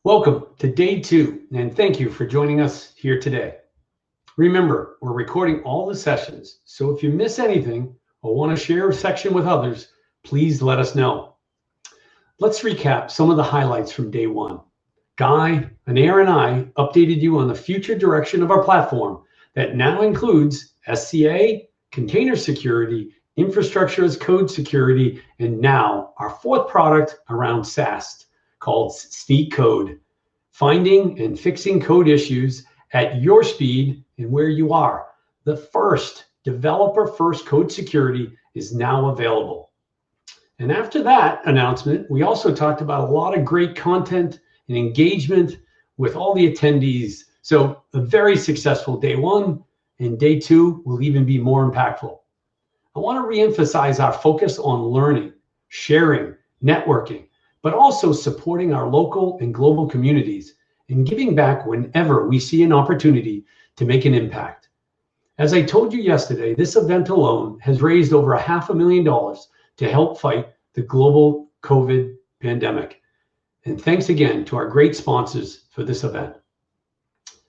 Welcome to day 2, and thank you for joining us here today. Remember, we're recording all the sessions, so if you miss anything or want to share a section with others, please let us know. Let's recap some of the highlights from day 1. Guy, Anair, and I updated you on the future direction of our platform that now includes SCA, container security, infrastructure as code security, and now our 4th product around SaaS called Snyk, finding and fixing code issues at your speed and where you are. The first developer-first code security is now available. And after that announcement, we also talked about a lot of great content and engagement with all the attendees. So a very successful day 1, and day 2 will even be more impactful. I want to reemphasize our focus on learning, sharing, networking, but also supporting our local and global communities and giving back whenever we see an opportunity to make an impact. As I told you yesterday, this event alone has raised over $500,000 to help fight the global COVID pandemic. And thanks again to our great sponsors for this event.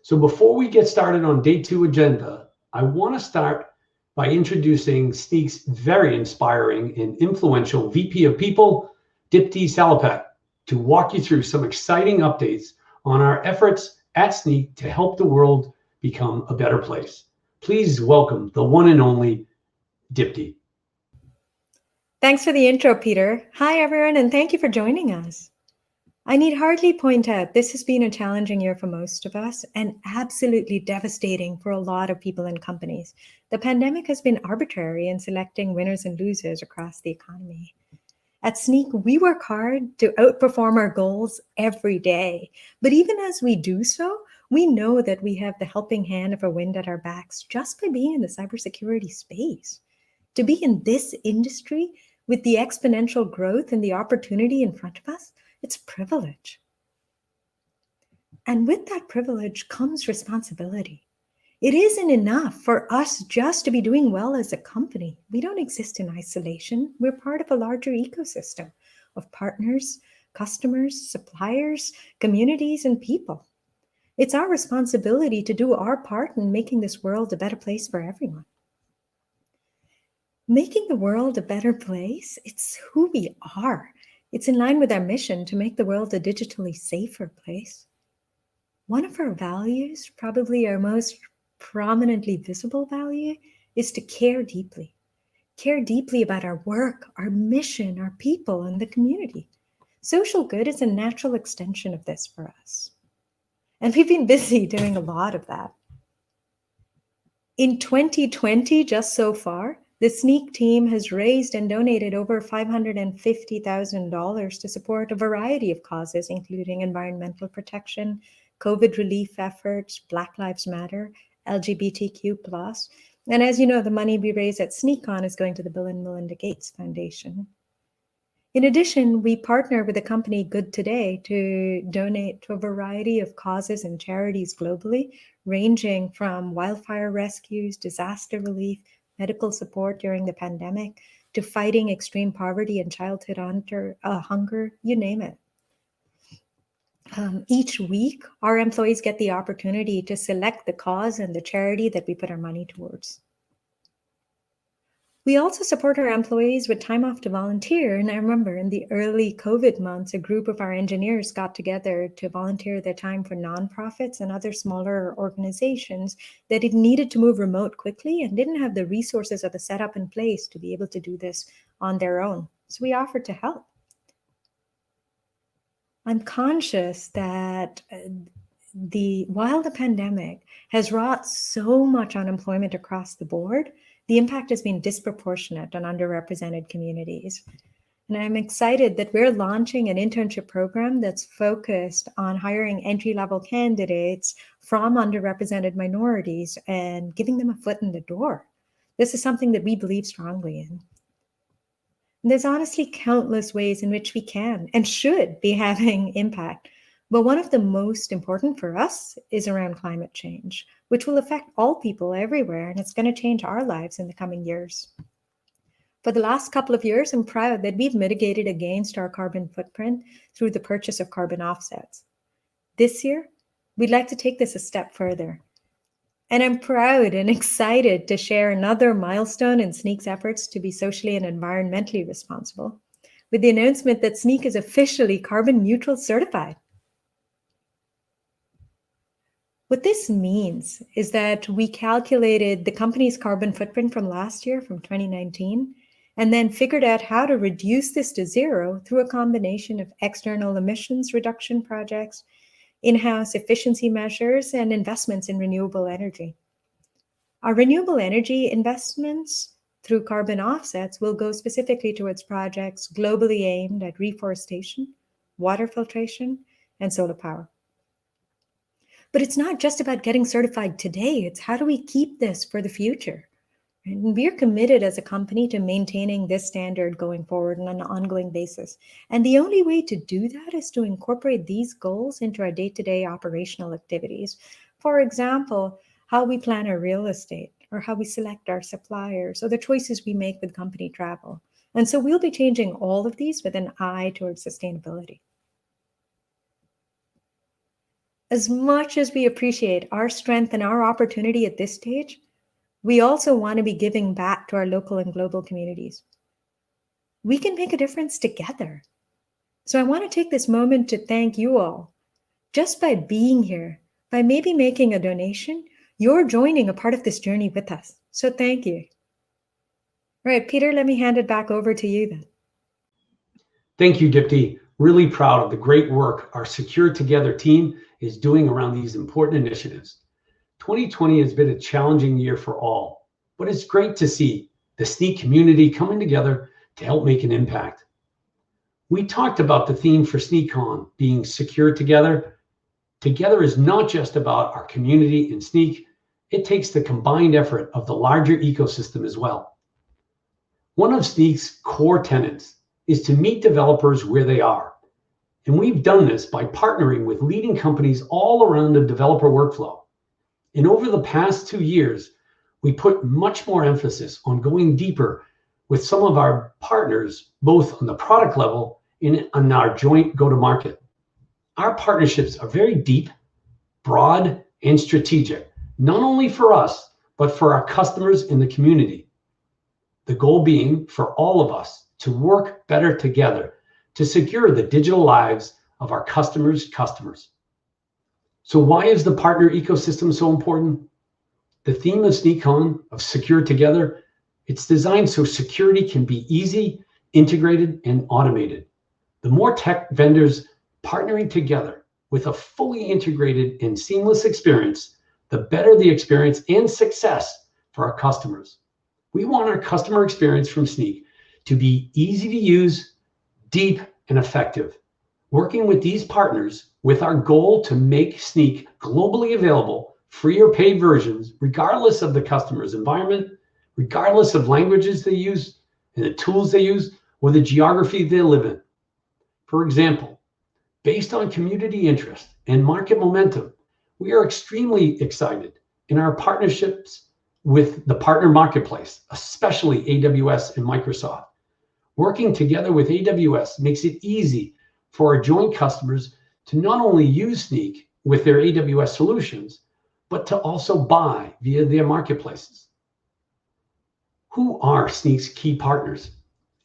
So before we get started on day 2 agenda, I want to start by introducing Snyk's very inspiring and influential VP of People, Dipti Salapet, to walk you through some exciting updates on our efforts at Snyk to help the world become a better place. Please welcome the one and only Dipti. Thanks for the intro, Peter. Hi, everyone, and thank you for joining us. I need hardly point out this has been a challenging year for most of us and absolutely devastating for a lot of people and companies. The pandemic has been arbitrary in selecting winners and losers across the economy. At Snyk, we work hard to outperform our goals every day. But even as we do so, we know that we have the helping hand of a wind at our backs just by being in the cybersecurity space. To be in this industry with the exponential growth and the opportunity in front of us, it's a privilege. And with that privilege comes responsibility. It isn't enough for us just to be doing well as a company. We don't exist in isolation. We're part of a larger ecosystem of partners, customers, suppliers, communities, and people. It's our responsibility to do our part in making this world a better place for everyone. Making the world a better place, it's who we are. It's in line with our mission to make the world a digitally safer place. One of our values, probably our most prominently visible value, is to care deeply. Care deeply about our work, our mission, our people, and the community. Social good is a natural extension of this for us. And we've been busy doing a lot of that. In 2020, just so far, the Snyk team has raised and donated over $550,000 to support a variety of causes, including environmental protection, COVID relief efforts, Black Lives Matter, LGBTQ+. And as you know, the money we raise at SnykCon is going to the Bill and Melinda Gates Foundation. In addition, we partner with the company Good Today to donate to a variety of causes and charities globally, ranging from wildfire rescues, disaster relief, medical support during the pandemic, to fighting extreme poverty and childhood hunger, you name it. Each week, our employees get the opportunity to select the cause and the charity that we put our money towards. We also support our employees with time off to volunteer. And I remember in the early COVID months, a group of our engineers got together to volunteer their time for nonprofits and other smaller organizations that had needed to move remote quickly and didn't have the resources or the setup in place to be able to do this on their own. So we offered to help. I'm conscious that while the pandemic has wrought so much unemployment across the board, the impact has been disproportionate on underrepresented communities. And I'm excited that we're launching an internship program that's focused on hiring entry-level candidates from underrepresented minorities and giving them a foot in the door. This is something that we believe strongly in. There's honestly countless ways in which we can and should be having impact. But one of the most important for us is around climate change, which will affect all people everywhere, and it's going to change our lives in the coming years. For the last couple of years, I'm proud that we've mitigated against our carbon footprint through the purchase of carbon offsets. This year, we'd like to take this a step further. And I'm proud and excited to share another milestone in Snyk's efforts to be socially and environmentally responsible with the announcement that Snyk is officially carbon neutral certified. What this means is that we calculated the company's carbon footprint from last year, from 2019, and then figured out how to reduce this to zero through a combination of external emissions reduction projects, in-house efficiency measures, and investments in renewable energy. Our renewable energy investments through carbon offsets will go specifically towards projects globally aimed at reforestation, water filtration, and solar power. But it's not just about getting certified today, it's how do we keep this for the future? And we're committed as a company to maintaining this standard going forward on an ongoing basis. And the only way to do that is to incorporate these goals into our day-to-day operational activities. For example, how we plan our real estate, or how we select our suppliers, or the choices we make with company travel. And so we'll be changing all of these with an eye towards sustainability. As much as we appreciate our strength and our opportunity at this stage, we also want to be giving back to our local and global communities. We can make a difference together. So I want to take this moment to thank you all. Just by being here, by maybe making a donation, you're joining a part of this journey with us. So thank you. All right, Peter, let me hand it back over to you then. Thank you, Dipti. Really proud of the great work our Secure Together team is doing around these important initiatives. 2020 has been a challenging year for all, but it's great to see the Snyk community coming together to help make an impact. We talked about the theme for SnykCon being Secure Together. Together is not just about our community and Snyk, it takes the combined effort of the larger ecosystem as well. One of Snyk's core tenets is to meet developers where they are. And we've done this by partnering with leading companies all around the developer workflow. And over the past 2 years, we put much more emphasis on going deeper with some of our partners, both on the product level and on our joint go-to-market. Our partnerships are very deep, broad, and strategic, not only for us, but for our customers in the community. The goal being for all of us to work better together to secure the digital lives of our customers' customers. So why is the partner ecosystem so important? The theme of SnykCon, of Secure Together, it's designed so security can be easy, integrated, and automated. The more tech vendors partnering together with a fully integrated and seamless experience, the better the experience and success for our customers. We want our customer experience from Snyk to be easy to use, deep, and effective. Working with these partners with our goal to make Snyk globally available, free or paid versions, regardless of the customer's environment, regardless of languages they use and the tools they use, or the geography they live in. For example, based on community interest and market momentum, we are extremely excited in our partnerships with the partner marketplace, especially AWS and Microsoft. Working together with AWS makes it easy for our joint customers to not only use Snyk with their AWS solutions, but to also buy via their marketplaces. Who are Snyk's key partners?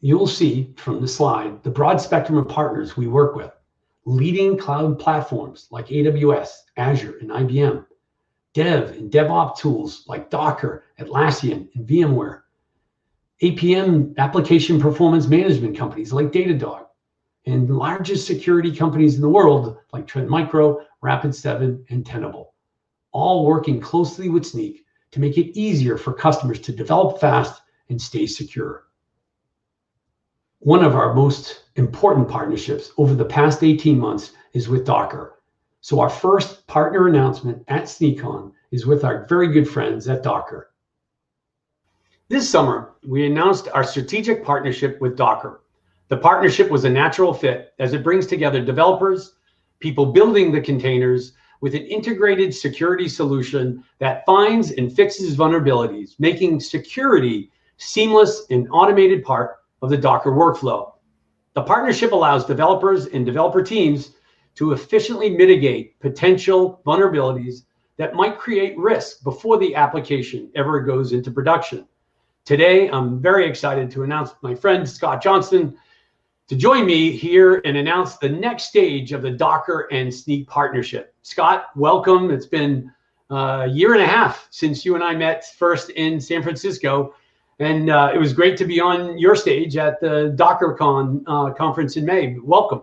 You'll see from the slide the broad spectrum of partners we work with. Leading cloud platforms like AWS, Azure, and IBM. Dev and DevOps tools like Docker, Atlassian, and VMware. APM, application performance management companies like Datadog. And largest security companies in the world like Trend Micro, Rapid7, and Tenable. All working closely with Snyk to make it easier for customers to develop fast and stay secure. One of our most important partnerships over the past 18 months is with Docker. So our first partner announcement at SnykCon is with our very good friends at Docker. This summer, we announced our strategic partnership with Docker. The partnership was a natural fit as it brings together developers, people building the containers, with an integrated security solution that finds and fixes vulnerabilities, making security seamless and automated part of the Docker workflow. The partnership allows developers and developer teams to efficiently mitigate potential vulnerabilities that might create risk before the application ever goes into production. Today, I'm very excited to announce my friend Scott Johnston to join me here and announce the next stage of the Docker and Snyk partnership. Scott, welcome. It's been a year and a half since you and I met first in San Francisco, and it was great to be on your stage at the DockerCon conference in May. Welcome.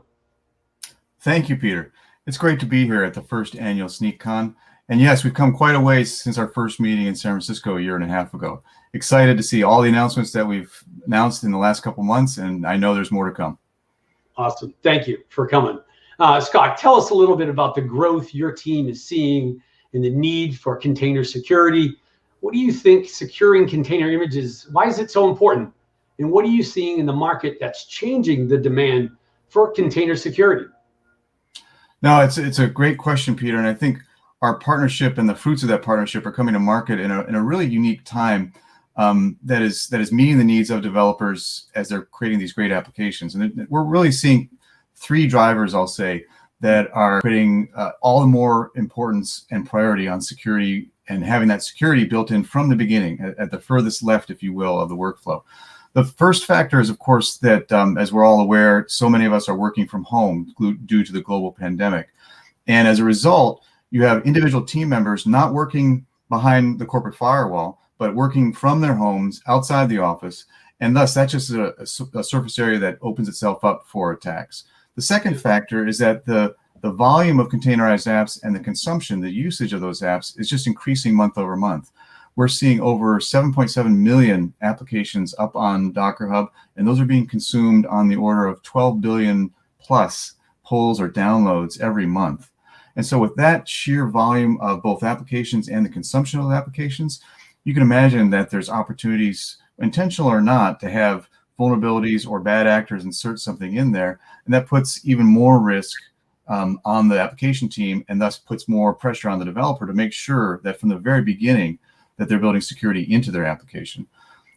Thank you, Peter. It's great to be here at the first annual SnykCon. And yes, we've come quite a ways since our first meeting in San Francisco a year and a half ago. Excited to see all the announcements that we've announced in the last couple months, and I know there's more to come. Awesome. Thank you for coming. Scott, tell us a little bit about the growth your team is seeing and the need for container security. What do you think securing container images, why is it so important? And what are you seeing in the market that's changing the demand for container security? No, it's a great question, Peter, and I think our partnership and the fruits of that partnership are coming to market in a really unique time that is meeting the needs of developers as they're creating these great applications. And we're really seeing three drivers, I'll say, that are creating all the more importance and priority on security and having that security built in from the beginning at the furthest left, if you will, of the workflow. The first factor is, of course, that as we're all aware, so many of us are working from home due to the global pandemic. And as a result, you have individual team members not working behind the corporate firewall, but working from their homes outside the office. And thus, that's just a surface area that opens itself up for attacks. The second factor is that the volume of containerized apps and the consumption, the usage of those apps is just increasing month over month. We're seeing over 7.7 million applications up on Docker Hub, and those are being consumed on the order of 12 billion plus pulls or downloads every month. And so with that sheer volume of both applications and the consumption of the applications, you can imagine that there's opportunities, intentional or not, to have vulnerabilities or bad actors insert something in there. And that puts even more risk on the application team, and thus puts more pressure on the developer to make sure that from the very beginning that they're building security into their application.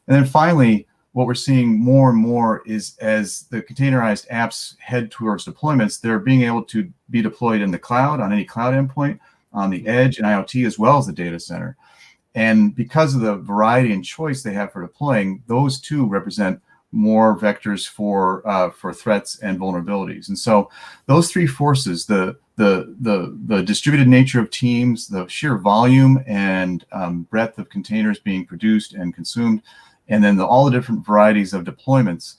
And then finally, what we're seeing more and more is as the containerized apps head towards deployments, they're being able to be deployed in the cloud, on any cloud endpoint, on the edge and IoT, as well as the data center. And because of the variety and choice they have for deploying, those two represent more vectors for threats and vulnerabilities. And so those three forces, the distributed nature of teams, the sheer volume and breadth of containers being produced and consumed, and then all the different varieties of deployments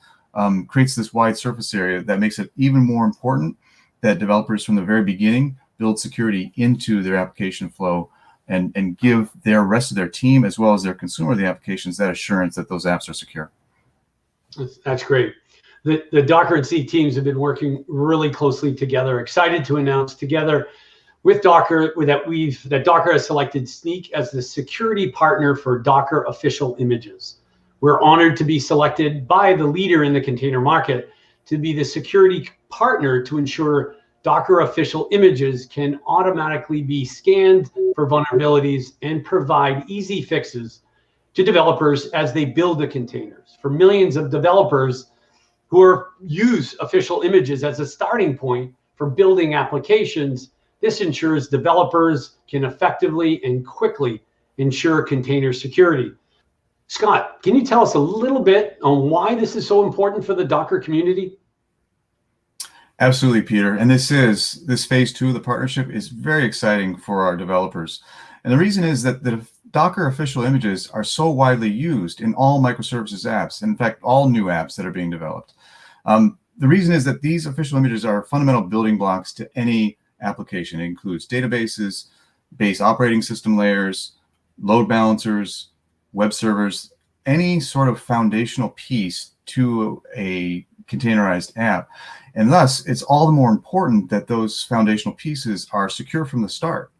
creates this wide surface area that makes it even more important that developers from the very beginning build security into their application flow and give their rest of their team, as well as their consumer of the applications, that assurance that those apps are secure. That's great. The Docker and Snyk teams have been working really closely together. Excited to announce together with Docker that Docker has selected Snyk as the security partner for Docker official images. We're honored to be selected by the leader in the container market to be the security partner to ensure Docker official images can automatically be scanned for vulnerabilities and provide easy fixes to developers as they build the containers. For millions of developers who use official images as a starting point for building applications, this ensures developers can effectively and quickly ensure container security. Scott, can you tell us a little bit on why this is so important for the Docker community? Absolutely, Peter. And this phase two of the partnership is very exciting for our developers. And the reason is that the Docker official images are so widely used in all microservices apps, in fact, all new apps that are being developed. The reason is that these official images are fundamental building blocks to any application. It includes databases, base operating system layers, load balancers, web servers, any sort of foundational piece to a containerized app. And thus, it's all the more important that those foundational pieces are secure from the start.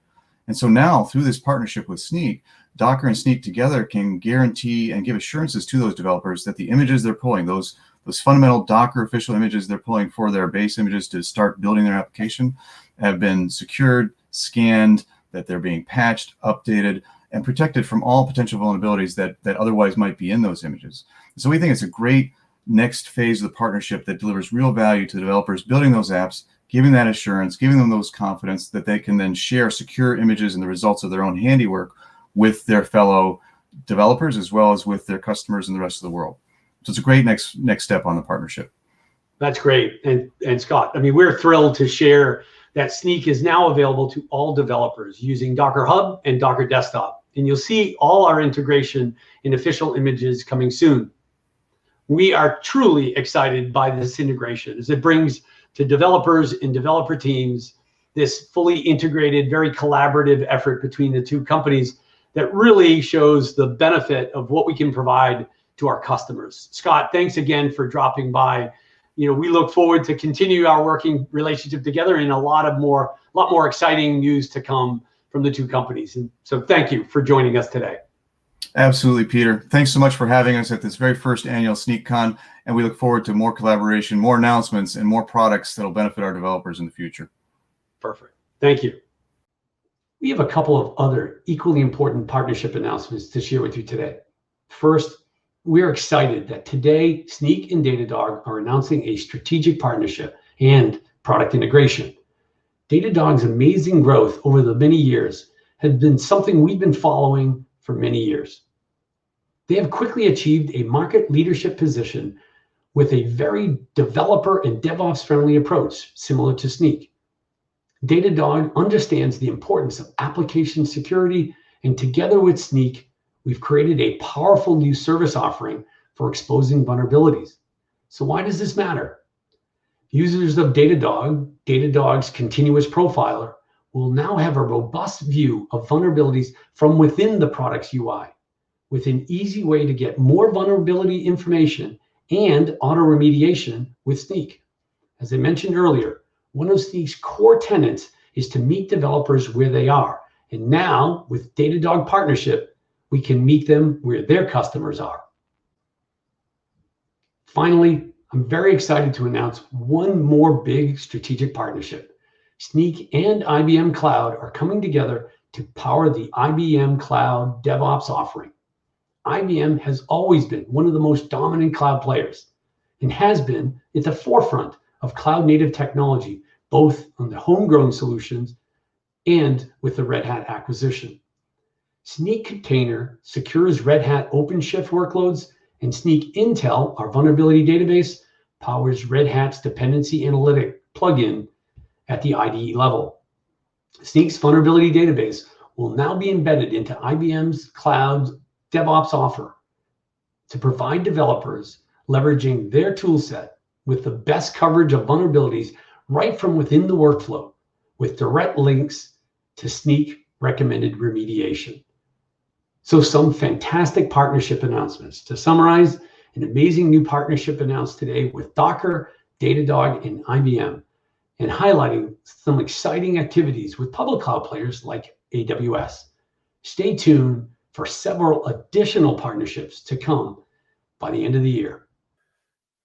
And so now, through this partnership with Snyk, Docker and Snyk together can guarantee and give assurances to those developers that the images they're pulling, those fundamental Docker official images they're pulling for their base images to start building their application, have been secured, scanned, that they're being patched, updated, and protected from all potential vulnerabilities that otherwise might be in those images. So we think it's a great next phase of the partnership that delivers real value to the developers building those apps giving that assurance, giving them those confidence that they can then share secure images and the results of their own handiwork with their fellow developers, as well as with their customers and the rest of the world. So it's a great next step on the partnership. That's great. And Scott, I mean, we're thrilled to share that Snyk is now available to all developers using Docker Hub and Docker Desktop. And you'll see all our integration in official images coming soon. We are truly excited by this integration as it brings to developers and developer teams this fully integrated, very collaborative effort between the two companies that really shows the benefit of what we can provide to our customers. Scott, thanks again for dropping by. You know, we look forward to continue our working relationship together and a lot more exciting news to come from the two companies. And so thank you for joining us today. Absolutely, Peter. Thanks so much for having us at this very first annual SnykCon, and we look forward to more collaboration, more announcements, and more products that will benefit our developers in the future. Perfect. Thank you. We have a couple of other equally important partnership announcements to share with you today. First, we are excited that today Snyk and Datadog are announcing a strategic partnership and product integration. Datadog's amazing growth over the many years has been something we've been following for many years. They have quickly achieved a market leadership position with a very developer and DevOps friendly approach, similar to Snyk. Datadog understands the importance of application security, and together with Snyk, we've created a powerful new service offering for exposing vulnerabilities. So why does this matter? Users of Datadog, Datadog's continuous profiler, will now have a robust view of vulnerabilities from within the product's UI, with an easy way to get more vulnerability information and auto remediation with Snyk. As I mentioned earlier, one of Snyk's core tenets is to meet developers where they are. And now, with Datadog partnership, we can meet them where their customers are. Finally, I'm very excited to announce one more big strategic partnership. Snyk and IBM Cloud are coming together to power the IBM Cloud DevOps offering. IBM has always been one of the most dominant cloud players and has been at the forefront of cloud native technology, both on the homegrown solutions and with the Red Hat acquisition. Snyk Container secures Red Hat OpenShift workloads, and Snyk Intel, our vulnerability database, powers Red Hat's dependency analytic plugin at the IDE level. Snyk's vulnerability database will now be embedded into IBM's cloud DevOps offer to provide developers leveraging their toolset with the best coverage of vulnerabilities right from within the workflow, with direct links to Snyk recommended remediation. So some fantastic partnership announcements. To summarize, an amazing new partnership announced today with Docker, Datadog, and IBM, and highlighting some exciting activities with public cloud players like AWS. Stay tuned for several additional partnerships to come by the end of the year.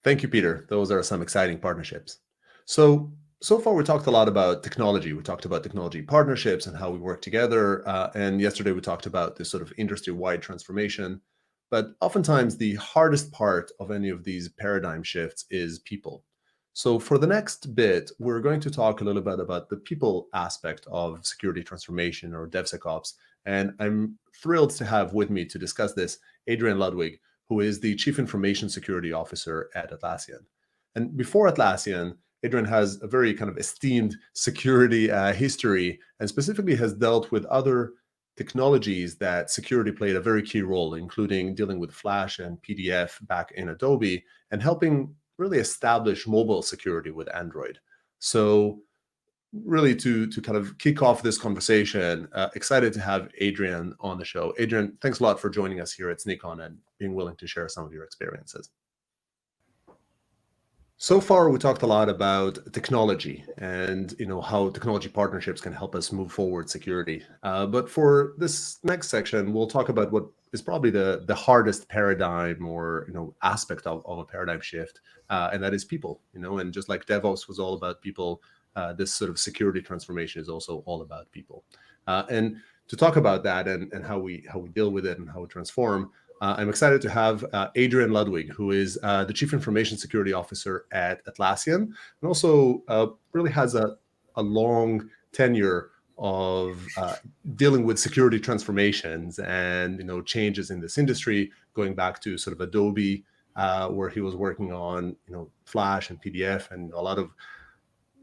Thank you, Peter. Those are some exciting partnerships. So far we talked a lot about technology. We talked about technology partnerships and how we work together. And yesterday we talked about this sort of industry-wide transformation. But oftentimes the hardest part of any of these paradigm shifts is people. So for the next bit, we're going to talk a little bit about the people aspect of security transformation or DevSecOps. And I'm thrilled to have with me to discuss this Adrian Ludwig, who is the Chief Information Security Officer at Atlassian. And before Atlassian, Adrian has a very kind of esteemed security history, and specifically has dealt with other technologies that security played a very key role, including dealing with Flash and PDF back in Adobe, and helping really establish mobile security with Android. So really to kind of kick off this conversation, excited to have Adrian on the show. Adrian, thanks a lot for joining us here at SnykCon and being willing to share some of your experiences. So far, we talked a lot about technology and how technology partnerships can help us move forward security. But for this next section, we'll talk about what is probably the hardest paradigm or aspect of a paradigm shift, and that is people. And just like DevOps was all about people, this sort of security transformation is also all about people. And to talk about that and how we deal with it and how we transform, I'm excited to have Adrian Ludwig, who is the Chief Information Security Officer at Atlassian, and also really has a long tenure of dealing with security transformations and changes in this industry, going back to sort of Adobe, where he was working on Flash and PDF and a lot of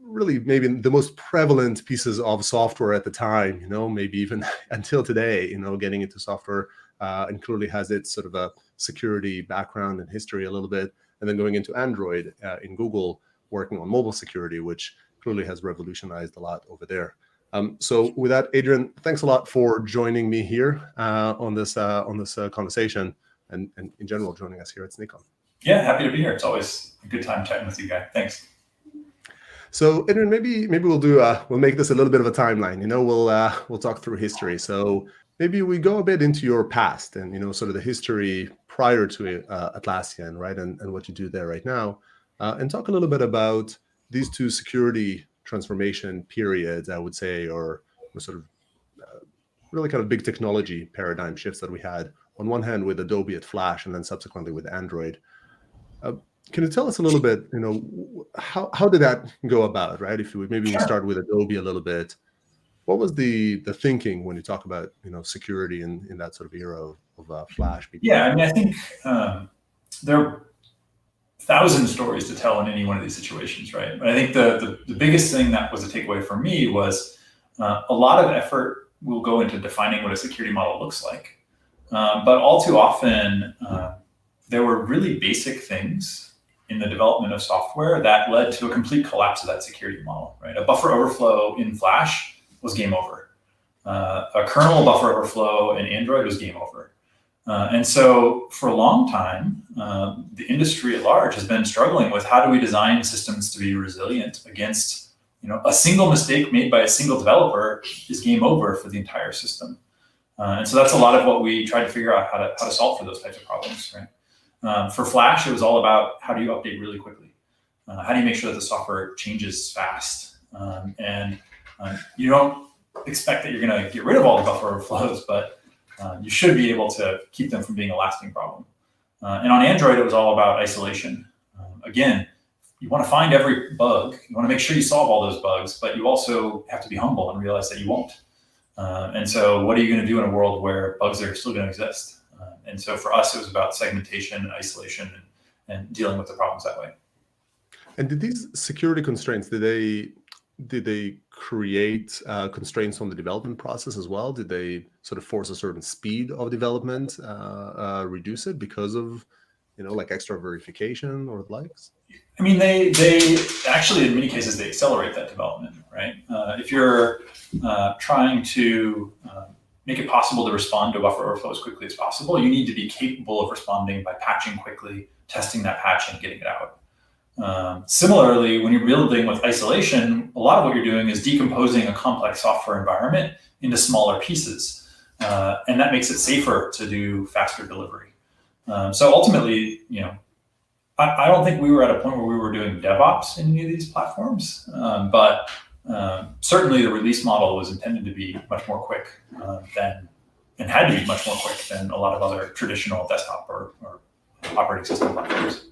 really maybe the most prevalent pieces of software at the time, maybe even until today, getting into software, and clearly has its sort of a security background and history a little bit, and then going into Android in Google, working on mobile security, which clearly has revolutionized a lot over there. So with that, Adrian, thanks a lot for joining me here on this conversation, and in general joining us here at SnykCon. Yeah, happy to be here. It's always a good time chatting with you guys. Thanks. So Adrian, maybe we'll make this a little bit of a timeline. We'll talk through history. So maybe we go a bit into your past and sort of the history prior to Atlassian, right, and what you do there right now, and talk a little bit about these two security transformation periods, I would say, or sort of really kind of big technology paradigm shifts that we had on one hand with Adobe at Flash and then subsequently with Android. Can you tell us a little bit, how did that go about, right? If we start with Adobe a little bit. What was the thinking when you talk about security in that sort of era of Flash? Yeah, I mean, I think there are 1,000 stories to tell in any one of these situations, right? But I think the biggest thing that was a takeaway for me was a lot of effort will go into defining what a security model looks like. But all too often, there were really basic things in the development of software that led to a complete collapse of that security model, right? A buffer overflow in Flash was game over. A kernel buffer overflow in Android was game over. And so for a long time, the industry at large has been struggling with how do we design systems to be resilient against, a single mistake made by a single developer is game over for the entire system. And so that's a lot of what we tried to figure out how to solve for those types of problems, right? For Flash, it was all about how do you update really quickly? How do you make sure that the software changes fast? And you don't expect that you're going to get rid of all the buffer overflows, but you should be able to keep them from being a lasting problem. And on Android, it was all about isolation. Again, you want to find every bug. You want to make sure you solve all those bugs, but you also have to be humble and realize that you won't. And so what are you going to do in a world where bugs are still going to exist? And so for us, it was about segmentation and isolation and dealing with the problems that way. And did these security constraints, did they create constraints on the development process as well? Did they sort of force a certain speed of development, reduce it because of, like extra verification or the likes? I mean, they actually, in many cases, they accelerate that development, right? If you're trying to make it possible to respond to buffer overflow as quickly as possible, you need to be capable of responding by patching quickly, testing that patch, and getting it out. Similarly, when you're building with isolation, a lot of what you're doing is decomposing a complex software environment into smaller pieces. And that makes it safer to do faster delivery. So ultimately, I don't think we were at a point where we were doing DevOps in any of these platforms, but certainly the release model was intended to be much more quick and had to be much more quick than a lot of other traditional desktop or operating system platforms.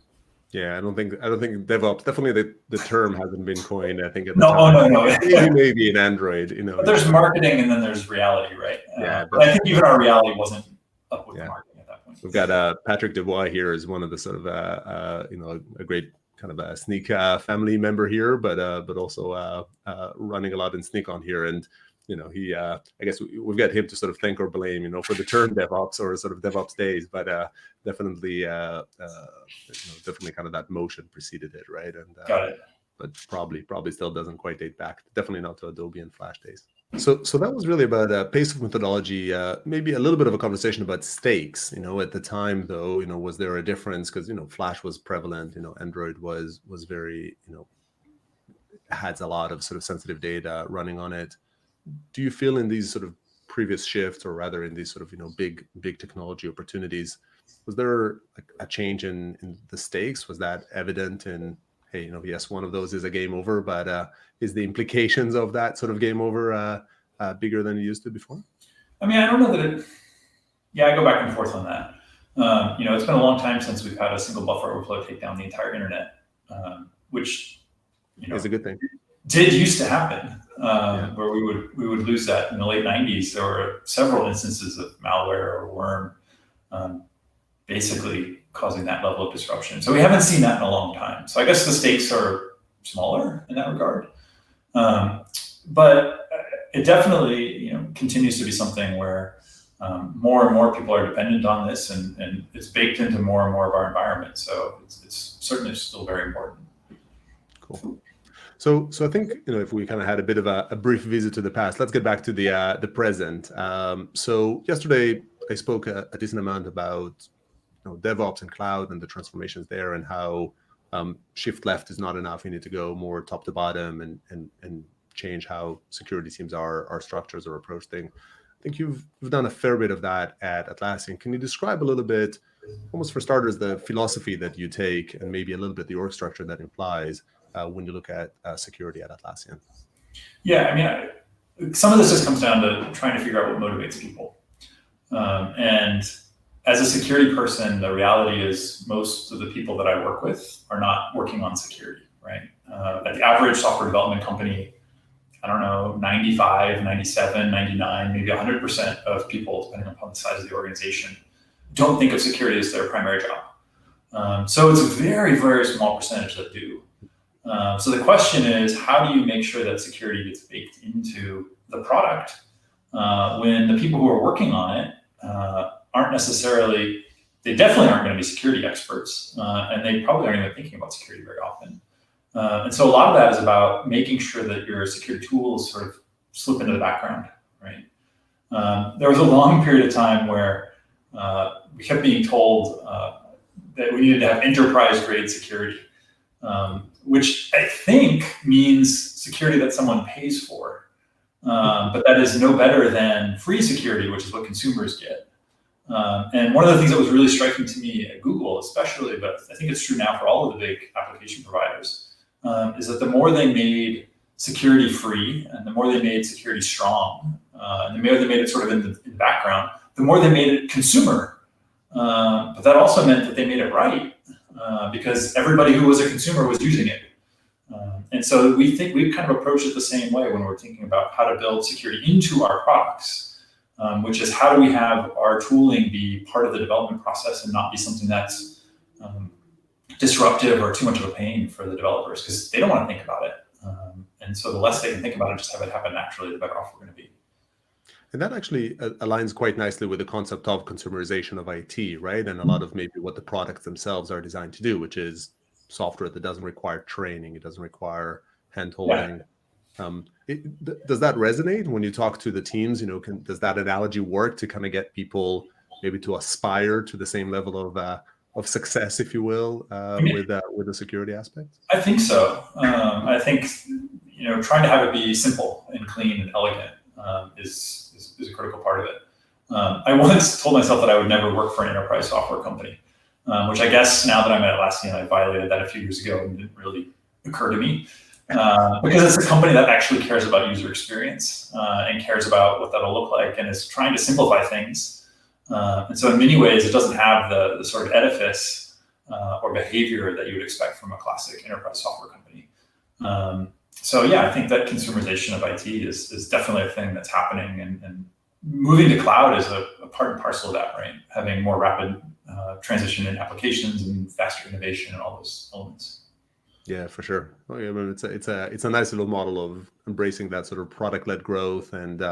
Yeah, I don't think DevOps. Definitely, the term hasn't been coined. I think at the time. No. Maybe in Android, But there's marketing and then there's reality, right? Yeah, but I think even our reality wasn't up with the marketing at that point. We've got Patrick Dubois here as one of the sort of a great kind of a Snyk family member here, but also running a lot in SnykCon here, and he I guess we've got him to sort of thank or blame for the term DevOps or sort of DevOps days, but definitely definitely kind of that motion preceded it, right? And got it. But probably still doesn't quite date back, definitely not to Adobe and Flash days. So that was really about pace of methodology, maybe a little bit of a conversation about stakes. At the time though, was there a difference? Because Flash was prevalent, Android was very, had a lot of sort of sensitive data running on it. Do you feel in these sort of previous shifts, or rather in these sort of big technology opportunities, was there a change in the stakes? Was that evident in, hey, yes, one of those is a game over, but is the implications of that sort of game over bigger than it used to before? I mean, I don't know that I go back and forth on that. It's been a long time since we've had a single buffer overflow take down the entire internet, which is a good thing. Did used to happen, where we would lose that in the late 90s. There were several instances of malware or worm basically causing that level of disruption. So we haven't seen that in a long time. So I guess the stakes are smaller in that regard. But it definitely continues to be something where more and more people are dependent on this, and it's baked into more and more of our environment. So it's certainly still very important. Cool. So I think if we kind of had a bit of a brief visit to the past, let's get back to the present. So yesterday I spoke a decent amount about DevOps and cloud and the transformations there, and how shift left is not enough. You need to go more top to bottom and change how security teams are structures or approach things. I think you've done a fair bit of that at Atlassian. Can you describe a little bit, almost for starters, the philosophy that you take, and maybe a little bit the org structure that implies when you look at security at Atlassian? Yeah, some of this just comes down to trying to figure out what motivates people. And as a security person, the reality is most of the people that I work with are not working on security, right? At the average software development company, 95, 97, 99, maybe 100% of people, depending upon the size of the organization, don't think of security as their primary job. So it's a very, very small percentage that do. So the question is, how do you make sure that security gets baked into the product when the people who are working on it they definitely aren't going to be security experts, and they probably aren't even thinking about security very often. And so a lot of that is about making sure that your security tools sort of slip into the background, right? There was a long period of time where we kept being told that we needed to have enterprise-grade security, which I think means security that someone pays for. But that is no better than free security, which is what consumers get. And one of the things that was really striking to me at Google especially, but I think it's true now for all of the big application providers, is that the more they made security free and the more they made security strong, and the more they made it sort of in the background, the more they made it consumer. But that also meant that they made it right, because everybody who was a consumer was using it. And so we think we've kind of approached it the same way when we're thinking about how to build security into our products, which is how do we have our tooling be part of the development process and not be something that's disruptive or too much of a pain for the developers, because they don't want to think about it. And so the less they can think about it, just have it happen naturally, the better off we're going to be. And that actually aligns quite nicely with the concept of consumerization of IT, right? And a lot of maybe what the products themselves are designed to do, which is software that doesn't require training, it doesn't require hand-holding. Yeah. Does that resonate when you talk to the teams? Does that analogy work to kind of get people maybe to aspire to the same level of success, if you will, with the security aspect? I think so. I think trying to have it be simple and clean and elegant is a critical part of it. I once told myself that I would never work for an enterprise software company, which I guess now that I'm at Atlassian, I violated that a few years ago and didn't really occur to me. Because it's a company that actually cares about user experience and cares about what that'll look like and is trying to simplify things. And so in many ways, it doesn't have the sort of edifice or behavior that you would expect from a classic enterprise software company. So yeah, I think that consumerization of IT is definitely a thing that's happening, and moving to cloud is a part and parcel of that, right? Having more rapid transition in applications and faster innovation and all those elements. Yeah, for sure. Well, I mean, it's a nice little model of embracing that sort of product-led growth and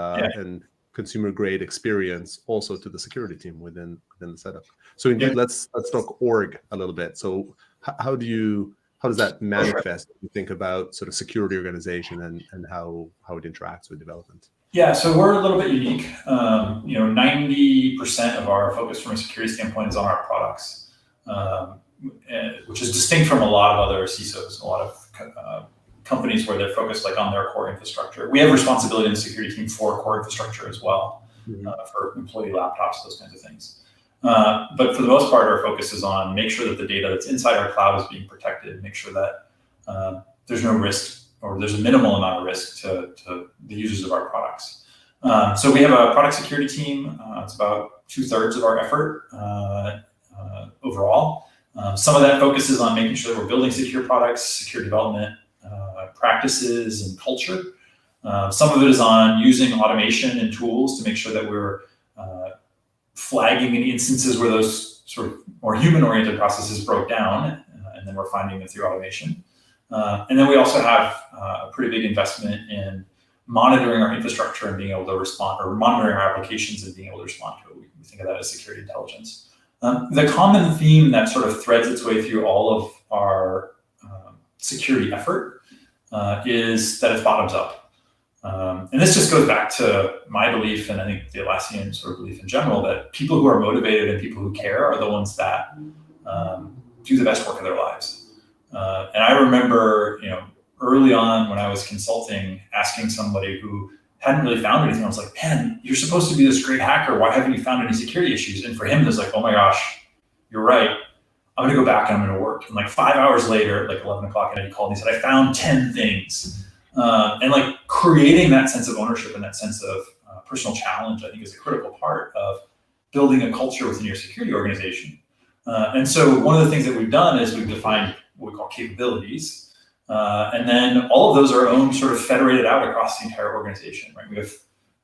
consumer-grade experience also to the security team within the setup. So indeed, let's talk org a little bit. So how does that manifest? You think about sort of security organization and how it interacts with development. Yeah, so we're a little bit unique. 90% of our focus from a security standpoint is on our products, which is distinct from a lot of other CISOs, a lot of companies where they're focused on their core infrastructure. We have responsibility in the security team for core infrastructure as well, for employee laptops, those kinds of things. But for the most part, our focus is on make sure that the data that's inside our cloud is being protected, make sure that there's no risk or there's a minimal amount of risk to the users of our products. So we have a product security team. It's about 2/3 of our effort. overall. Some of that focuses on making sure that we're building secure products, secure development practices and culture. Some of it is on using automation and tools to make sure that we're flagging any instances where those sort of more human-oriented processes broke down, and then we're finding them through automation. And then we also have a pretty big investment in monitoring our infrastructure and being able to respond, or monitoring our applications and being able to respond to it. We think of that as security intelligence. The common theme that sort of threads its way through all of our security effort is that it's bottoms up. And this just goes back to my belief, and I think the Atlassian sort of belief in general, that people who are motivated and people who care are the ones that do the best work of their lives. And I remember, early on when I was consulting, asking somebody who hadn't really found anything. I was like, man, you're supposed to be this great hacker. Why haven't you found any security issues? And for him, it was like, oh my gosh, you're right. I'm going to go back and I'm going to work. And like 5 hours later, like 11 o'clock at night, he called me and said, I found 10 things. And like creating that sense of ownership and that sense of personal challenge, I think, is a critical part of building a culture within your security organization. And so one of the things that we've done is we've defined what we call capabilities. And then all of those are owned, sort of federated out across the entire organization, right? We have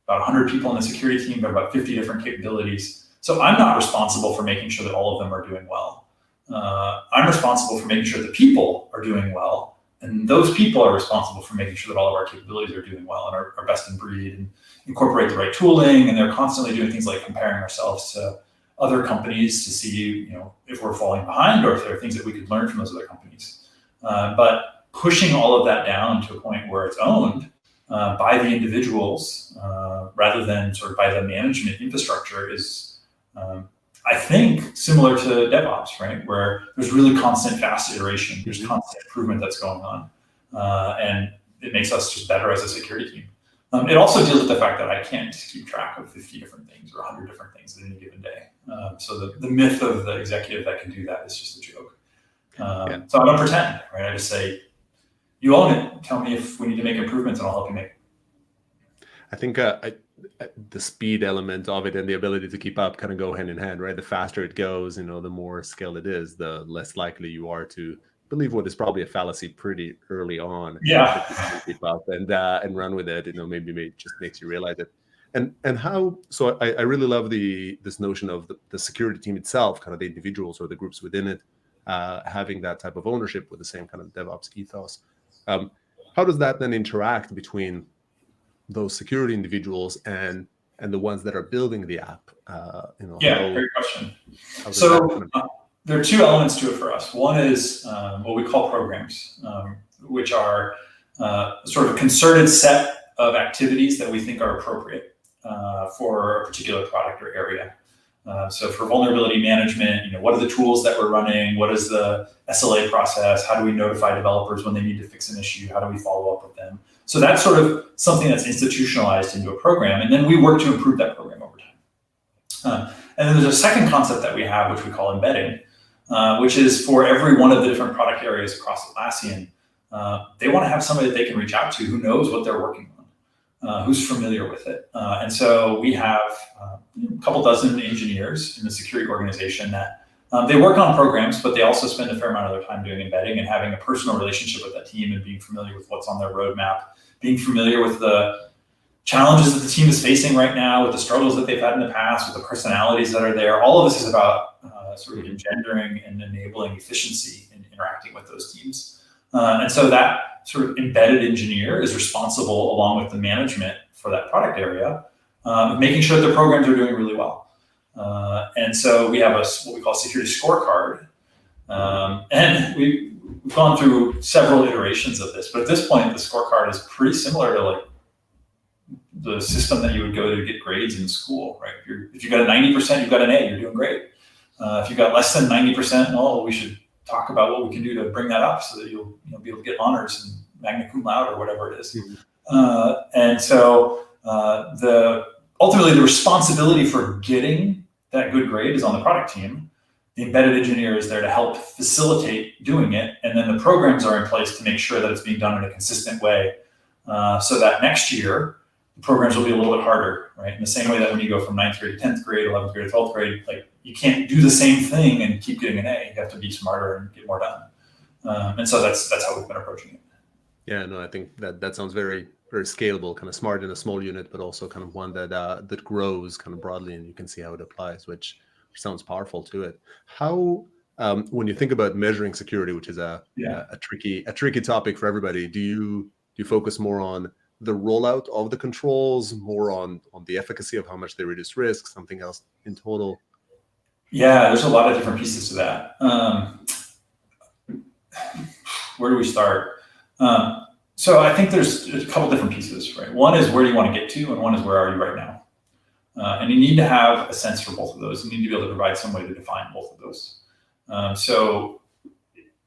about 100 people in the security team, but about 50 different capabilities. So I'm not responsible for making sure that all of them are doing well. I'm responsible for making sure the people are doing well. And those people are responsible for making sure that all of our capabilities are doing well and are best in breed and incorporate the right tooling. And they're constantly doing things like comparing ourselves to other companies to see, if we're falling behind or if there are things that we could learn from those other companies. But pushing all of that down to a point where it's owned by the individuals rather than sort of by the management infrastructure is, I think, similar to DevOps, right? Where there's really constant fast iteration, there's constant improvement that's going on, and it makes us just better as a security team. It also deals with the fact that I can't keep track of 50 different things or 100 different things in any given day. So the myth of the executive that can do that is just a joke. So I don't pretend, right? I just say, you own it. Tell me if we need to make improvements and I'll help you make it. I think the speed element of it and the ability to keep up kind of go hand in hand, right? The faster it goes, the more scale it is, the less likely you are to believe what is probably a fallacy pretty early on. Yeah. Keep up and run with it, maybe it just makes you realize it. And how, so I really love this notion of the security team itself, kind of the individuals or the groups within it, having that type of ownership with the same kind of DevOps ethos. How does that then interact between those security individuals and the ones that are building the app? Great question. So there are two elements to it for us. One is what we call programs, which are sort of a concerted set of activities that we think are appropriate for a particular product or area. So for vulnerability management, what are the tools that we're running? What is the SLA process? How do we notify developers when they need to fix an issue? How do we follow up with them? So that's sort of something that's institutionalized into a program. And then we work to improve that program over time. And then there's a second concept that we have, which we call embedding, which is for every one of the different product areas across Atlassian, they want to have somebody that they can reach out to who knows what they're working on, who's familiar with it. And so we have a couple dozen engineers in the security organization that they work on programs, but they also spend a fair amount of their time doing embedding and having a personal relationship with that team and being familiar with what's on their roadmap, being familiar with the challenges that the team is facing right now, with the struggles that they've had in the past, with the personalities that are there. All of this is about sort of engendering and enabling efficiency in interacting with those teams. And so that sort of embedded engineer is responsible, along with the management for that product area, making sure that the programs are doing really well. And so we have what we call a security scorecard. And we've gone through several iterations of this, but at this point, the scorecard is pretty similar to like the system that you would go to get grades in school, right? If you got a 90%, you've got an A, you're doing great. If you got less than 90%, well, we should talk about what we can do to bring that up so that you'll be able to get honors and magna cum laude or whatever it is. And so ultimately the responsibility for getting that good grade is on the product team. The embedded engineer is there to help facilitate doing it. And then the programs are in place to make sure that it's being done in a consistent way so that next year, programs will be a little bit harder, right? In the same way that when you go from 9th grade to 10th grade, 11th grade to 12th grade, like you can't do the same thing and keep getting an A. You have to be smarter and get more done. And so that's how we've been approaching it. Yeah, no, I think that sounds very, very scalable, kind of smart in a small unit, but also kind of one that grows kind of broadly, and you can see how it applies, which sounds powerful to it. How, when you think about measuring security, which is a tricky topic for everybody, do you focus more on the rollout of the controls, more on the efficacy of how much they reduce risk, something else in total? Yeah, there's a lot of different pieces to that. Where do we start? So I think there's a couple different pieces, right? One is where do you want to get to, and one is where are you right now? And you need to have a sense for both of those. You need to be able to provide some way to define both of those. So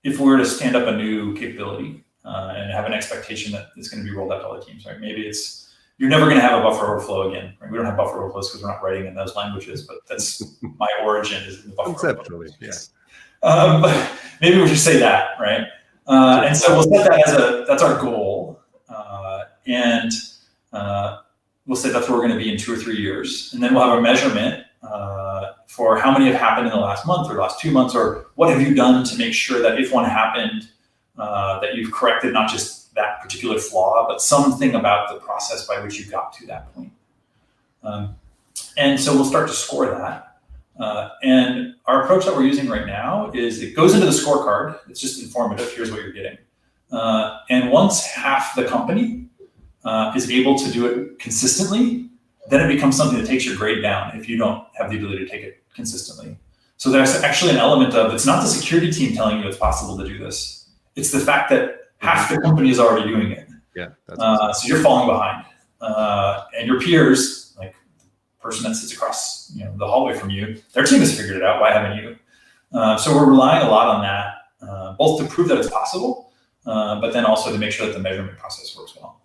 if we were to stand up a new capability and have an expectation that it's going to be rolled out to all the teams, right? Maybe you're never going to have a buffer overflow again. Right? We don't have buffer overflows because we're not writing in those languages, but that's my origin is in the buffer conceptually, yeah. Maybe we should say that, right? And so we'll set that that's our goal. And we'll say that's where we're going to be in 2 or 3 years. And then we'll have a measurement for how many have happened in the last month or last 2 months, or what have you done to make sure that if one happened, that you've corrected not just that particular flaw, but something about the process by which you got to that point. And so we'll start to score that. And our approach that we're using right now is it goes into the scorecard. It's just informative. Here's what you're getting. And once half the company is able to do it consistently, then it becomes something that takes your grade down if you don't have the ability to take it consistently. So there's actually an element of, it's not the security team telling you it's possible to do this. It's the fact that half the company is already doing it. Yeah. That's awesome. So you're falling behind. And your peers, like the person that sits across the hallway from you, their team has figured it out. Why haven't you? So we're relying a lot on that, both to prove that it's possible, but then also to make sure that the measurement process works well.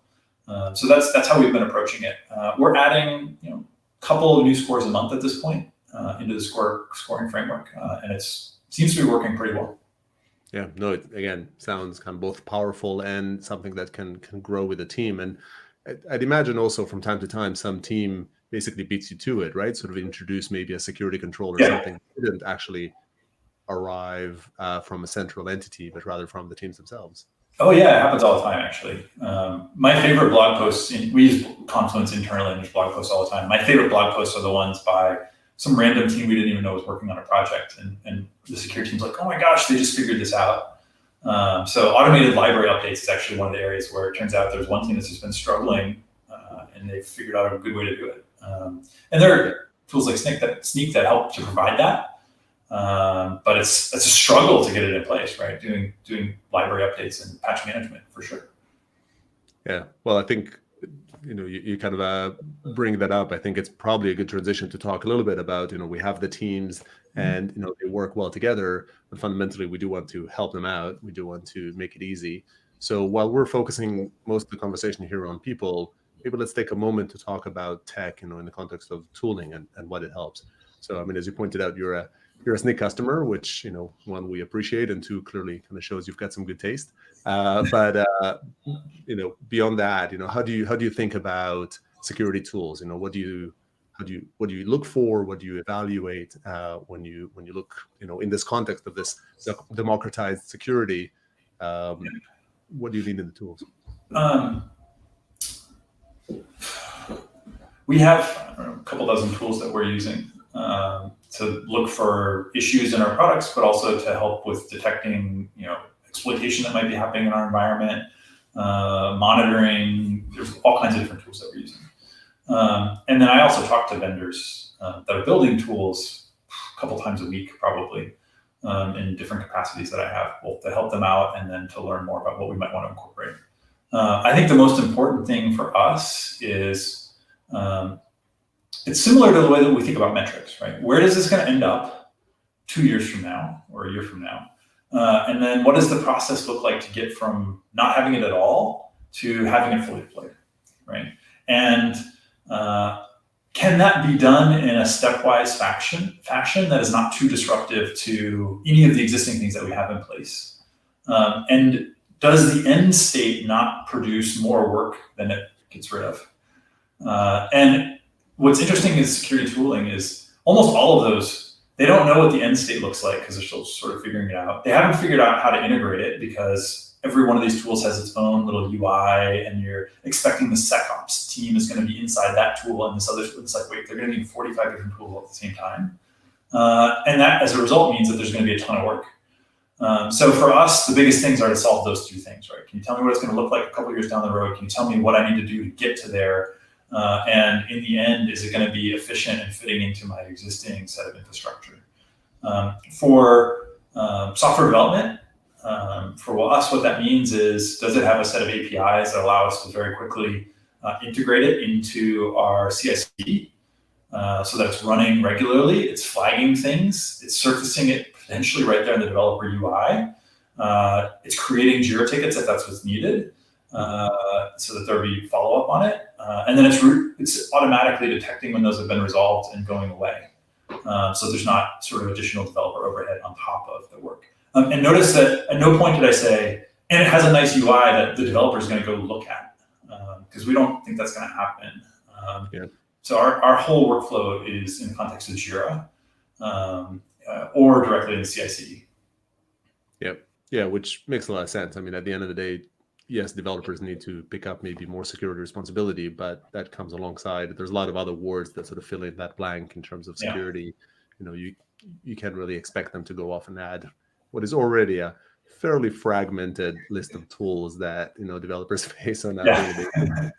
So that's how we've been approaching it. We're adding a couple of new scores a month at this point into the scoring framework, and it seems to be working pretty well. Yeah, no, it again sounds kind of both powerful and something that can grow with a team. And I'd imagine also from time to time some team basically beats you to it, right? Sort of introduce maybe a security control or something that didn't actually arrive from a central entity, but rather from the teams themselves. Oh yeah, it happens all the time actually. My favorite blog posts, we use Confluence internally and there's blog posts all the time. My favorite blog posts are the ones by some random team we didn't even know was working on a project, and the security team's like, oh my gosh, they just figured this out. So automated library updates is actually one of the areas where it turns out there's one team that's just been struggling and they've figured out a good way to do it. And there are tools like Snyk that help to provide that. But it's a struggle to get it in place, right? Doing library updates and patch management for sure. Yeah, well, I think you kind of bring that up. I think it's probably a good transition to talk a little bit about we have the teams and they work well together, but fundamentally we do want to help them out. We do want to make it easy. So while we're focusing most of the conversation here on people, maybe let's take a moment to talk about tech, in the context of tooling and what it helps. So I mean, as you pointed out, you're a Snyk customer, which, one, we appreciate, and two, clearly kind of shows you've got some good taste. But beyond that, how do you think about security tools? What do you look for? What do you evaluate when you look, in this context of this democratized security? What do you need in the tools? We have a couple dozen tools that we're using to look for issues in our products, but also to help with detecting, exploitation that might be happening in our environment, monitoring. There's all kinds of different tools that we're using. And then I also talk to vendors that are building tools a couple times a week, probably, in different capacities that I have, both to help them out and then to learn more about what we might want to incorporate. I think the most important thing for us is it's similar to the way that we think about metrics, right? Where is this going to end up 2 years from now or a year from now? And then what does the process look like to get from not having it at all to having it fully deployed, right? And can that be done in a stepwise fashion that is not too disruptive to any of the existing things that we have in place? And does the end state not produce more work than it gets rid of? And what's interesting is security tooling is almost all of those, they don't know what the end state looks like because they're still sort of figuring it out. They haven't figured out how to integrate it because every one of these tools has its own little UI, and you're expecting the SecOps team is going to be inside that tool and this other tool. It's like, wait, they're going to need 45 different tools at the same time. And that, as a result, means that there's going to be a ton of work. So for us, the biggest things are to solve those two things, right? Can you tell me what it's going to look like a couple of years down the road? Can you tell me what I need to do to get to there? And in the end, is it going to be efficient and fitting into my existing set of infrastructure? For software development, for us, what that means is, does it have a set of APIs that allow us to very quickly integrate it into our CI/CD so that it's running regularly, it's flagging things, it's surfacing it potentially right there in the developer UI, it's creating JIRA tickets if that's what's needed, so that there'll be follow-up on it, and then it's automatically detecting when those have been resolved and going away. So there's not sort of additional developer overhead on top of the work. And notice that at no point did I say, and it has a nice UI that the developer is going to go look at, because we don't think that's going to happen. So our whole workflow is in the context of JIRA or directly in the CI/CD. Yep. Yeah, which makes a lot of sense. I mean, at the end of the day, yes, developers need to pick up maybe more security responsibility, but that comes alongside. There's a lot of other words that sort of fill in that blank in terms of security. You know, you can't really expect them to go off and add what is already a fairly fragmented list of tools that, you know, developers face on that daily basis.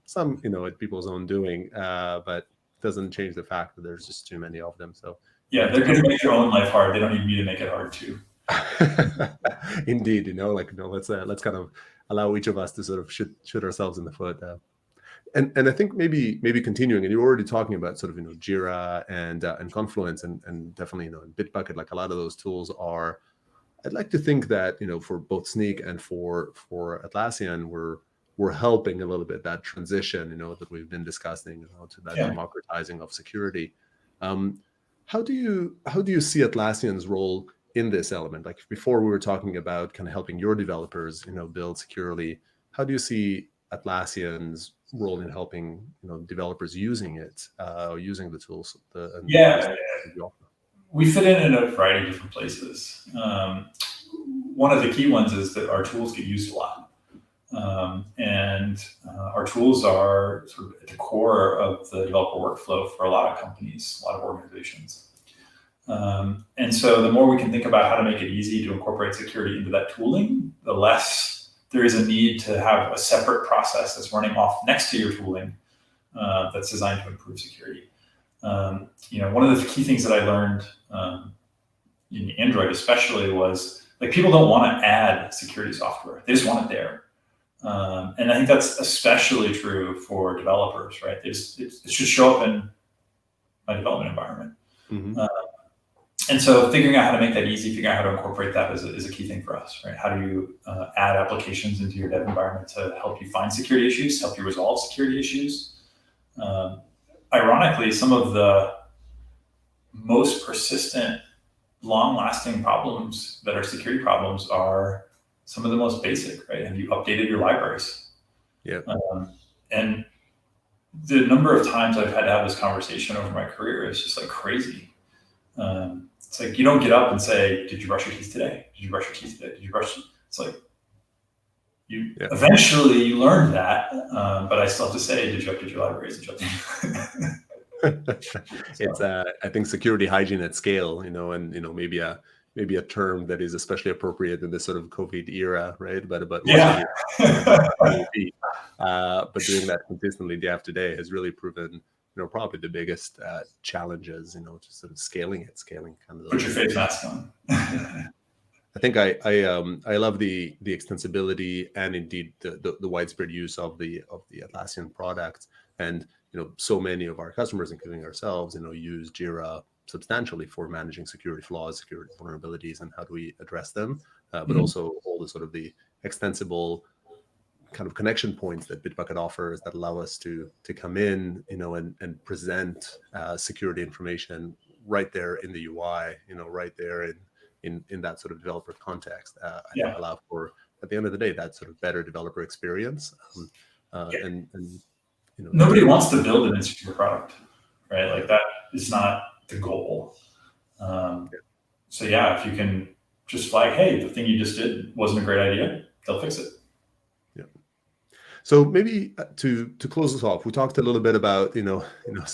Some, you know, at people's own doing, but doesn't change the fact that there's just too many of them. So yeah, they're going to make their own life hard. They don't need me to make it hard too. Indeed, you know, like, you know, let's kind of allow each of us to sort of shoot ourselves in the foot. And I think maybe continuing, and you're already talking about sort of, you know, Jira and Confluence and definitely, you know, in Bitbucket, like a lot of those tools are. I'd like to think that, you know, for both Snyk and for Atlassian, we're helping a little bit that transition, you know, that we've been discussing, you know, to that democratizing of security. How do you see Atlassian's role in this element? Like before, we were talking about kind of helping your developers, you know, build securely. How do you see Atlassian's role in helping, you know, developers using it, using the tools? We fit in a variety of different places. One of the key ones is that our tools get used a lot. And our tools are sort of at the core of the developer workflow for a lot of companies, a lot of organizations. And so the more we can think about how to make it easy to incorporate security into that tooling, the less there is a need to have a separate process that's running off next to your tooling that's designed to improve security. You know, one of the key things that I learned in Android especially was, like, people don't want to add security software. They just want it there. And I think that's especially true for developers, right? It should show up in my development environment. And so figuring out how to make that easy, figuring out how to incorporate that is a key thing for us, right? How do you add applications into your dev environment to help you find security issues, help you resolve security issues? Ironically, some of the most persistent, long-lasting problems that are security problems are some of the most basic, right? Have you updated your libraries? Yeah. And the number of times I've had to have this conversation over my career is just like crazy. It's like, you don't get up and say, did you brush your teeth today? Did you brush your teeth today? Did you brush? It's like, eventually you learned that, but I still have to say, did you update your libraries? Did you update? It's I think security hygiene at scale, you know, and, you know, maybe a term that is especially appropriate in this sort of COVID era, right? But but doing that consistently day after day has really proven, you know, probably the biggest challenges, you know, just sort of scaling kind of. Put your face mask on. I think I love the extensibility and indeed the widespread use of the Atlassian product. And, you know, so many of our customers, including ourselves, you know, use Jira substantially for managing security flaws, security vulnerabilities, and how do we address them, but also all the sort of the extensible kind of connection points that Bitbucket offers that allow us to come in, you know, and present security information right there in the UI, you know, right there in that sort of developer context, and allow for, at the end of the day, that sort of better developer experience. And nobody wants to build an insecure product, right? Like that is not the goal. So yeah, if you can just flag, hey, the thing you just did wasn't a great idea, they'll fix it. Yeah. So maybe to close this off, we talked a little bit about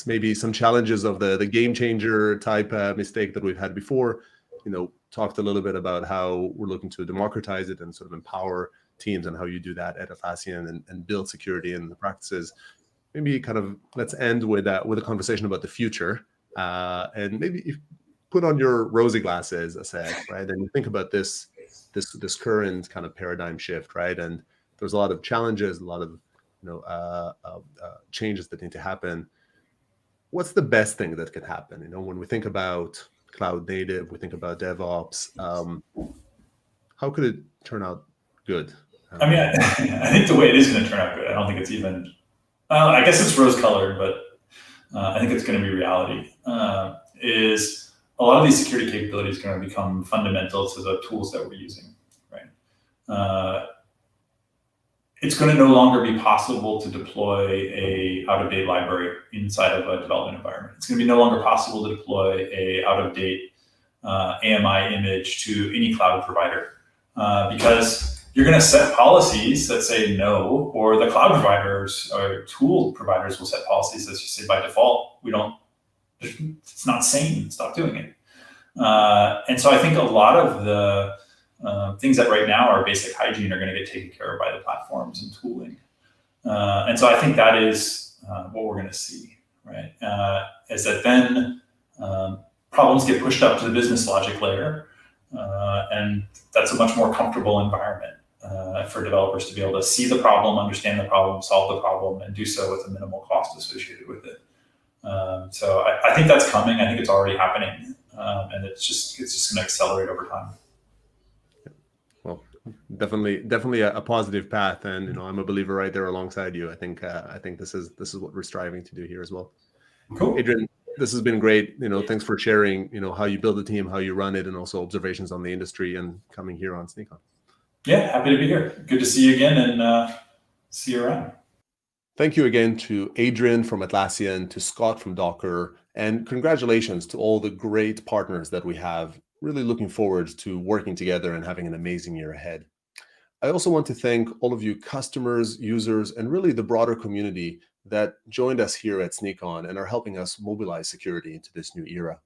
maybe some challenges of the game changer type mistake that we've had before. Talked a little bit about how we're looking to democratize it and sort of empower teams and how you do that at Atlassian and build security in the practices. Maybe kind of let's end with a conversation about the future, and maybe if put on your rosy glasses, right? And you think about this current kind of paradigm shift, right? And there's a lot of challenges, a lot of changes that need to happen. What's the best thing that can happen? When we think about cloud native, we think about DevOps. How could it turn out good? I mean, I think the way it is going to turn out good. I don't think it's even. I guess it's rose-colored, but I think it's going to be reality. Is a lot of these security capabilities are going to become fundamental to the tools that we're using, right? It's going to no longer be possible to deploy a out-of-date library inside of a development environment. It's going to be no longer possible to deploy a out-of-date AMI image to any cloud provider because you're going to set policies that say no, or the cloud providers or tool providers will set policies that just say by default, it's not sane, stop doing it. And so I think a lot of the things that right now are basic hygiene are going to get taken care of by the platforms and tooling. And so I think that is what we're going to see, right? Is that then problems get pushed up to the business logic layer, and that's a much more comfortable environment for developers to be able to see the problem, understand the problem, solve the problem, and do so with a minimal cost associated with it. So I think that's coming. I think it's already happening, and it's just going to accelerate over time. Well, definitely a positive path, and I'm a believer right there alongside you. I think this is what we're striving to do here as well. Cool, Adrian, this has been great. Thanks for sharing. How you build a team, how you run it, and also observations on the industry and coming here on SnykCon. Yeah, happy to be here. Good to see you again, and see you around. Thank you again to Adrian from Atlassian, to Scott from Docker, and congratulations to all the great partners that we have. Really looking forward to working together and having an amazing year ahead. I also want to thank all of you customers, users, and really the broader community that joined us here at SnykCon and are helping us mobilize security into this new era.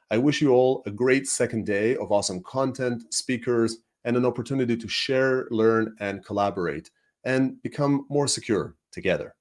I wish you all a great second day of awesome content, speakers, and an opportunity to share, learn, and collaborate, and become more secure together.